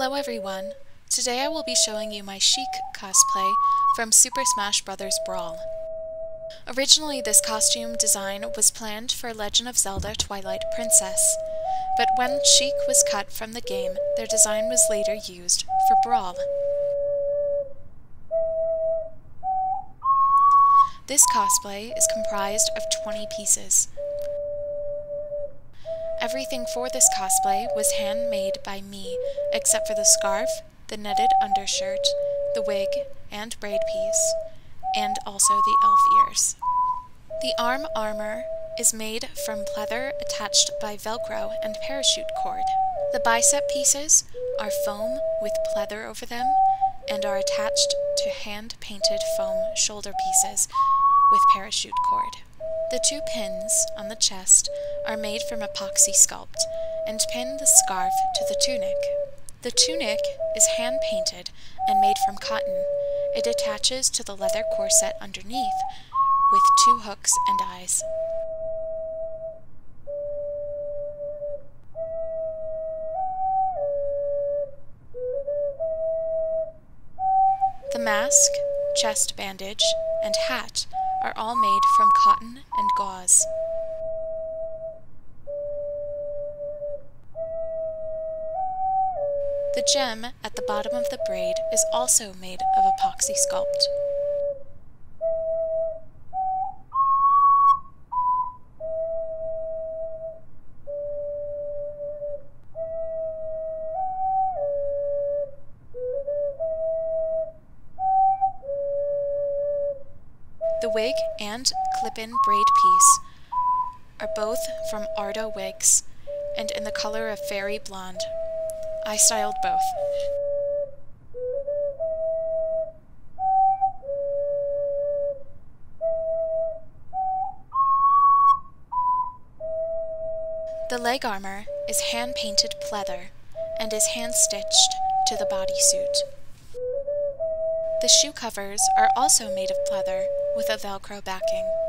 Hello everyone! Today I will be showing you my Sheik cosplay from Super Smash Bros. Brawl. Originally this costume design was planned for Legend of Zelda Twilight Princess, but when Sheik was cut from the game, their design was later used for Brawl. This cosplay is comprised of 20 pieces. Everything for this cosplay was handmade by me, except for the scarf, the netted undershirt, the wig and braid piece, and also the elf ears. The arm armor is made from pleather attached by Velcro and parachute cord. The bicep pieces are foam with pleather over them and are attached to hand-painted foam shoulder pieces with parachute cord. The two pins on the chest are made from epoxy sculpt and pin the scarf to the tunic. The tunic is hand-painted and made from cotton. It attaches to the leather corset underneath with 2 hooks and eyes. The mask, chest bandage, and hat are all made from cotton and gauze. The gem at the bottom of the braid is also made of epoxy sculpt. The wig and clip-in braid piece are both from Ardo wigs and in the color of fairy blonde. I styled both. The leg armor is hand-painted pleather and is hand-stitched to the bodysuit. The shoe covers are also made of pleather with a Velcro backing.